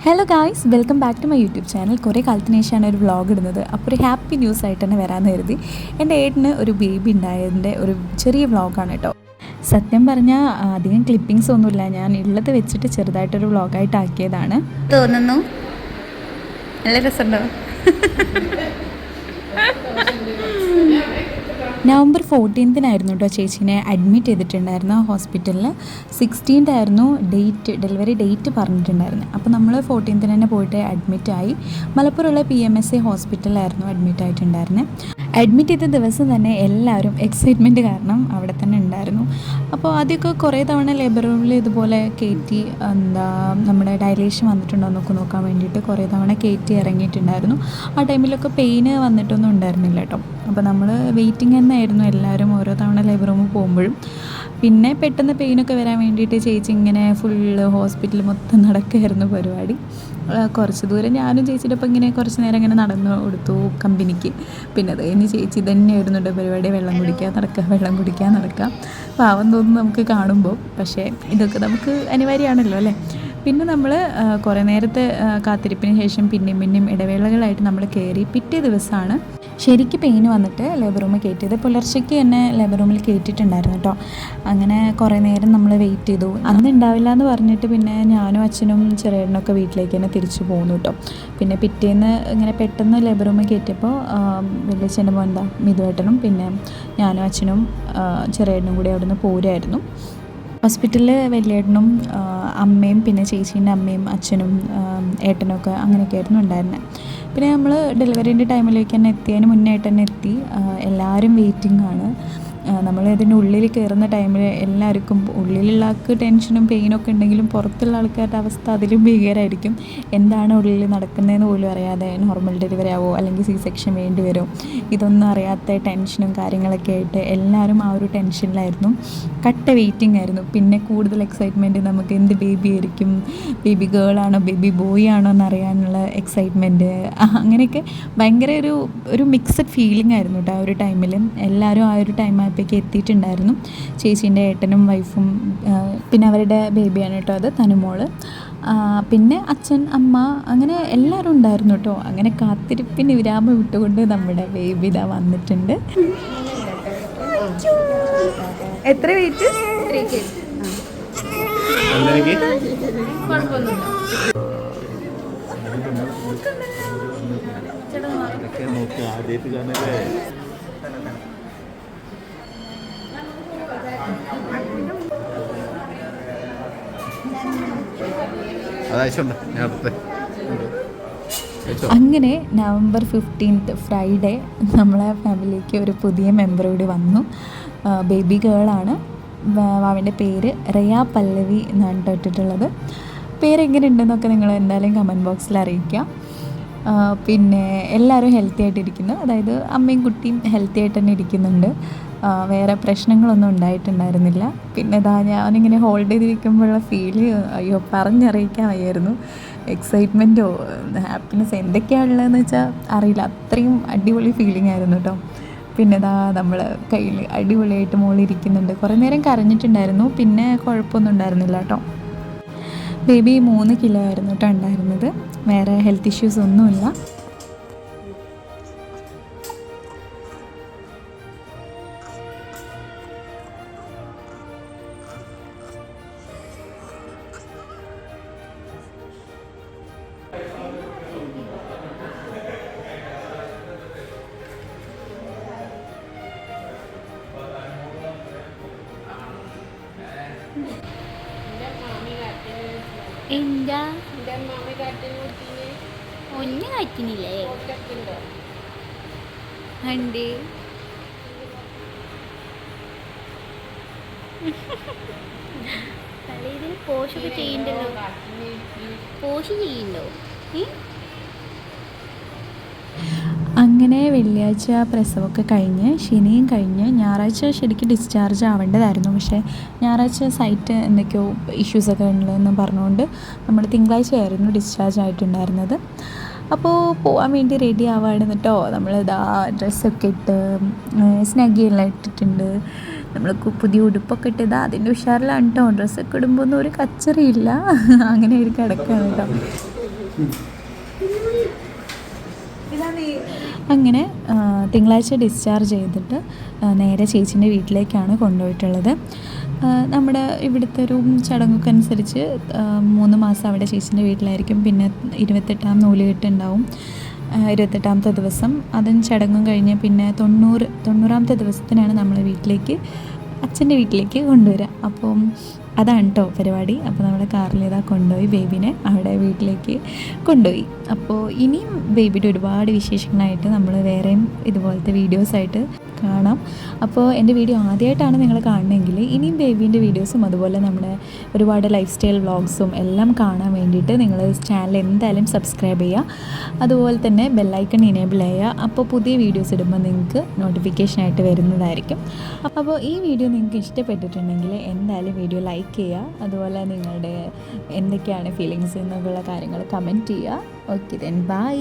Hello guys, welcome back to my YouTube channel. കുറേ കാലത്തിന് ശേഷമാണ് ഒരു വ്ളോഗ് ഇടുന്നത്. അപ്പോൾ ഒരു ഹാപ്പി ന്യൂസ് ആയിട്ട് തന്നെ വരാമെന്ന് കരുതി. എൻ്റെ ഏട്ടന് ഒരു ബേബി ഉണ്ടായതിൻ്റെ ഒരു ചെറിയ വ്ളോഗാണ് കേട്ടോ. സത്യം പറഞ്ഞാൽ അധികം ക്ലിപ്പിങ്സ് ഒന്നുമില്ല, ഞാൻ ഉള്ളത് വെച്ചിട്ട് ചെറുതായിട്ടൊരു വ്ളോഗായിട്ട് ആക്കിയതാണ്. തോന്നുന്നു നല്ല രസമുണ്ടോ? നവംബർ 14 കേട്ടോ ചേച്ചീനെ അഡ്മിറ്റ് ചെയ്തിട്ടുണ്ടായിരുന്നു ഹോസ്പിറ്റലിൽ. 16 ആയിരുന്നു ഡെലിവറി ഡേറ്റ് പറഞ്ഞിട്ടുണ്ടായിരുന്നു. അപ്പോൾ നമ്മൾ 14 തന്നെ പോയിട്ട് അഡ്മിറ്റായി. മലപ്പുറമുള്ള PMSA ഹോസ്പിറ്റലിലായിരുന്നു അഡ്മിറ്റ് ആയിട്ടുണ്ടായിരുന്നത്. അഡ്മിറ്റ് ചെയ്ത ദിവസം തന്നെ എല്ലാവരും എക്സൈറ്റ്മെൻറ്റ് കാരണം അവിടെ തന്നെ ഉണ്ടായിരുന്നു. അപ്പോൾ ആദ്യമൊക്കെ കുറേ തവണ ലേബർ റൂമിൽ ഇതുപോലെ കയറ്റി നമ്മുടെ ഡയലേഷൻ വന്നിട്ടുണ്ടോ എന്നൊക്കെ നോക്കാൻ വേണ്ടിയിട്ട് കുറേ തവണ കയറ്റി ഇറങ്ങിയിട്ടുണ്ടായിരുന്നു. ആ ടൈമിലൊക്കെ പെയിന് വന്നിട്ടൊന്നും ഉണ്ടായിരുന്നില്ല കേട്ടോ. അപ്പോൾ നമ്മൾ വെയിറ്റിംഗ് തന്നെയായിരുന്നു എല്ലാവരും ഓരോ തവണ ലേബർ റൂമിൽ പോകുമ്പോഴും. പിന്നെ പെട്ടെന്ന് പെയിനൊക്കെ വരാൻ വേണ്ടിയിട്ട് ചേച്ചി ഇങ്ങനെ ഫുള്ള് ഹോസ്പിറ്റൽ മൊത്തം നടക്കുകയായിരുന്നു പരിപാടി. കുറച്ച് ദൂരം ഞാനും ചേച്ചിയുടെ ഒപ്പം ഇങ്ങനെ കുറച്ച് നേരം ഇങ്ങനെ നടന്നു കൊടുത്തു കമ്പനിക്ക്. പിന്നെ അത് കഴിഞ്ഞ് ചേച്ചി തന്നെയായിരുന്നു പരിപാടി, വെള്ളം കുടിക്കാൻ നടക്കുക. പാവം തോന്നുന്നു നമുക്ക് കാണുമ്പോൾ, പക്ഷേ ഇതൊക്കെ നമുക്ക് അനിവാര്യമാണല്ലോ അല്ലേ. പിന്നെ നമ്മൾ കുറേ നേരത്തെ കാത്തിരിപ്പിന് ശേഷം പിന്നെയും ഇടവേളകളായിട്ട് നമ്മൾ കയറി. പിറ്റേ ദിവസമാണ് ശരിക്കും പെയിന് വന്നിട്ട് ലേബർ റൂമിൽ കയറ്റിയത്. പുലർച്ചയ്ക്ക് തന്നെ ലേബർ റൂമിൽ കയറ്റിയിട്ടുണ്ടായിരുന്നു കേട്ടോ. അങ്ങനെ കുറേ നേരം നമ്മൾ വെയിറ്റ് ചെയ്തു. അന്ന് ഉണ്ടാവില്ല എന്ന് പറഞ്ഞിട്ട് പിന്നെ ഞാനും അച്ഛനും ചെറിയേട്ടനൊക്കെ വീട്ടിലേക്ക് തന്നെ തിരിച്ചു പോകുന്നു കേട്ടോ. പിന്നെ പിറ്റേന്ന് ഇങ്ങനെ പെട്ടെന്ന് ലേബർ റൂമിൽ കയറ്റിയപ്പോൾ വലിയച്ഛൻ്റെ മോൻ മിതുവേട്ടനും പിന്നെ ഞാനും അച്ഛനും ചെറിയേട്ടനും കൂടി അവിടെ നിന്ന് പോരായിരുന്നു. ഹോസ്പിറ്റലിൽ വലിയേട്ടനും അമ്മയും പിന്നെ ചേച്ചീൻ്റെ അമ്മയും അച്ഛനും ഏട്ടനൊക്കെ അങ്ങനെയൊക്കെ ആയിരുന്നു ഉണ്ടായിരുന്നത്. പിന്നെ നമ്മൾ ഡെലിവറീൻ്റെ ടൈമിലേക്ക് തന്നെ എത്തിയതിന് മുന്നേ തന്നെ എത്തി. എല്ലാവരും വെയിറ്റിംഗ് ആണ്. നമ്മൾ ഇതിൻ്റെ ഉള്ളിൽ കയറുന്ന ടൈമിൽ എല്ലാവർക്കും ഉള്ളിലുള്ള ആൾക്ക് ടെൻഷനും പെയിനൊക്കെ ഉണ്ടെങ്കിലും പുറത്തുള്ള ആൾക്കാരുടെ അവസ്ഥ അതിലും ഭീകരമായിരിക്കും. എന്താണ് ഉള്ളിൽ നടക്കുന്നതെന്ന് പോലും അറിയാതെ നോർമൽ ഡെലിവറി ആവോ അല്ലെങ്കിൽ C-സെക്ഷൻ വേണ്ടി വരുമോ ഇതൊന്നും അറിയാത്ത ടെൻഷനും കാര്യങ്ങളൊക്കെ ആയിട്ട് എല്ലാവരും ആ ഒരു ടെൻഷനിലായിരുന്നു. കട്ട വെയിറ്റിംഗ് ആയിരുന്നു. പിന്നെ കൂടുതൽ എക്സൈറ്റ്മെൻറ്റ്, നമുക്ക് എന്ത് ബേബി ആയിരിക്കും, ബേബി ഗേൾ ആണോ ബേബി ബോയ് ആണോ എന്നറിയാനുള്ള എക്സൈറ്റ്മെൻറ്റ്, അങ്ങനെയൊക്കെ ഭയങ്കര ഒരു മിക്സഡ് ഫീലിംഗ് ആയിരുന്നു കേട്ടോ ആ ഒരു ടൈമിൽ. എല്ലാവരും ആ ഒരു ടൈം എത്തിയിട്ടുണ്ടായിരുന്നു. ചേച്ചീൻ്റെ ഏട്ടനും വൈഫും പിന്നെ അവരുടെ ബേബിയാണ് കേട്ടോ അത്, തനുമോള്. പിന്നെ അച്ഛൻ അമ്മ അങ്ങനെ എല്ലാവരും ഉണ്ടായിരുന്നു കേട്ടോ. അങ്ങനെ കാത്തിരിപ്പിന് വിരാമം വിട്ടുകൊണ്ട് നമ്മുടെ ബേബി ഇതാ വന്നിട്ടുണ്ട്. എത്ര വെയിറ്റ്? 3 kg. അങ്ങനെ നവംബർ 15 ഫ്രൈഡേ നമ്മളെ ഫാമിലിക്ക് ഒരു പുതിയ മെമ്പർ കൂടി വന്നു. ബേബി ഗേളാണ്. അവൻ്റെ പേര് റിയ പല്ലവി എന്നാണ് ഇട്ടിട്ടുള്ളത്. പേരെങ്ങനെ ഉണ്ടെന്നൊക്കെ നിങ്ങൾ എന്തായാലും കമൻറ്റ് ബോക്സിൽ അറിയിക്കുക. പിന്നെ എല്ലാവരും ഹെൽത്തി ആയിട്ടിരിക്കുന്നു, അതായത് അമ്മയും കുട്ടിയും ഹെൽത്തി ആയിട്ട് തന്നെ ഇരിക്കുന്നുണ്ട്. വേറെ പ്രശ്നങ്ങളൊന്നും ഉണ്ടായിട്ടുണ്ടായിരുന്നില്ല. പിന്നെ ഞാനിങ്ങനെ ഹോൾഡ് ചെയ്തിരിക്കുമ്പോഴുള്ള ഫീല് അയ്യോ പറഞ്ഞറിയിക്കാൻ വയ്യായിരുന്നു. എക്സൈറ്റ്മെൻറ്റോ ഹാപ്പിനെസ് എന്തൊക്കെയാണുള്ളതെന്ന് വെച്ചാൽ അറിയില്ല, അത്രയും അടിപൊളി ഫീലിംഗ് ആയിരുന്നു കേട്ടോ. പിന്നെ നമ്മൾ കയ്യിൽ അടിപൊളിയായിട്ട് മോളിരിക്കുന്നുണ്ട്. കുറേ നേരം കരഞ്ഞിട്ടുണ്ടായിരുന്നു, പിന്നെ കുഴപ്പമൊന്നും ഉണ്ടായിരുന്നില്ല കേട്ടോ. ബേബി 3 കിലോ ആയിരുന്നു കേട്ടോ ഉണ്ടായിരുന്നത്. വേറെ ഹെൽത്ത് ഇഷ്യൂസ് ഒന്നുമില്ല. എന്താ ഒന്നും കാറ്റുന്നില്ലേ? ഉണ്ട്. തലയിൽ പോഷൊക്കെ ചെയ്യണ്ടല്ലോ, പോഷ് ചെയ്യണ്ടോ? അങ്ങനെ വെള്ളിയാഴ്ച പ്രസവമൊക്കെ കഴിഞ്ഞ് ശനിയും കഴിഞ്ഞ് ഞായറാഴ്ച ശരിക്കും ഡിസ്ചാർജ് ആവേണ്ടതായിരുന്നു. പക്ഷേ ഞായറാഴ്ച സൈറ്റ് എന്തൊക്കെയോ ഇഷ്യൂസൊക്കെ ഉള്ളതെന്ന് പറഞ്ഞുകൊണ്ട് നമ്മൾ തിങ്കളാഴ്ചയായിരുന്നു ഡിസ്ചാർജ് ആയിട്ടുണ്ടായിരുന്നത്. അപ്പോൾ പോകാൻ വേണ്ടി റെഡി ആവാണ് കേട്ടോ. നമ്മളിതാ ഡ്രസ്സൊക്കെ ഇട്ട് സ്നഗ്ഗിയെല്ലാം ഇട്ടിട്ടുണ്ട്. നമ്മൾ പുതിയ ഉടുപ്പൊക്കെ ഇട്ടതാ അതിൻ്റെ ഉഷാറിലാണ് കേട്ടോ. ഡ്രസ്സൊക്കെ ഇടുമ്പോൾ ഒന്നും ഒരു കച്ചറിയില്ല, അങ്ങനെ ഒരു കിടക്കാണ് കേട്ടോ. അങ്ങനെ തിങ്കളാഴ്ച ഡിസ്ചാർജ് ചെയ്തിട്ട് നേരെ ചേച്ചീൻ്റെ വീട്ടിലേക്കാണ് കൊണ്ടുപോയിട്ടുള്ളത്. നമ്മുടെ ഇവിടുത്തെ ഒരു ചടങ്ങൊക്കെ അനുസരിച്ച് 3 മാസം അവിടെ ചേച്ചീൻ്റെ വീട്ടിലായിരിക്കും. പിന്നെ 28ാം നൂലുകെട്ടുണ്ടാവും, 28ാമത്തെ ദിവസം. അതും ചടങ്ങും കഴിഞ്ഞ് പിന്നെ 90ാമത്തെ ദിവസത്തിനാണ് നമ്മൾ അച്ഛൻ്റെ വീട്ടിലേക്ക് കൊണ്ടുവരിക. അപ്പം അതാണ് കേട്ടോ പരിപാടി. അപ്പോൾ നമ്മുടെ കാറിൽ ഇതാ കൊണ്ടുപോയി ബേബീനെ അവിടെ വീട്ടിലേക്ക് കൊണ്ടുപോയി. അപ്പോൾ ഇനിയും ബേബിയുടെ ഒരുപാട് വിശേഷങ്ങളായിട്ട് നമ്മൾ വേറെയും ഇതുപോലത്തെ വീഡിയോസായിട്ട് കാണാം. അപ്പോൾ എൻ്റെ വീഡിയോ ആദ്യമായിട്ടാണ് നിങ്ങൾ കാണണമെങ്കിൽ ഇനിയും ബേബീൻ്റെ വീഡിയോസും അതുപോലെ നമ്മുടെ ഒരുപാട് ലൈഫ് സ്റ്റൈൽ വ്ളോഗ്സും എല്ലാം കാണാൻ വേണ്ടിയിട്ട് നിങ്ങൾ ചാനൽ എന്തായാലും സബ്സ്ക്രൈബ് ചെയ്യുക. അതുപോലെ തന്നെ ബെല്ലൈക്കൺ ഇനേബിൾ ചെയ്യുക. അപ്പോൾ പുതിയ വീഡിയോസ് ഇടുമ്പോൾ നിങ്ങൾക്ക് നോട്ടിഫിക്കേഷനായിട്ട് വരുന്നതായിരിക്കും. അപ്പോൾ ഈ വീഡിയോ നിങ്ങൾക്ക് ഇഷ്ടപ്പെട്ടിട്ടുണ്ടെങ്കിൽ എന്തായാലും വീഡിയോ ലൈക്ക് ചെയ്യുക. അതുപോലെ നിങ്ങളുടെ എന്തൊക്കെയാണ് ഫീലിങ്സ് എന്നൊക്കെയുള്ള കാര്യങ്ങൾ കമൻറ്റ് ചെയ്യുക. Okay then bye.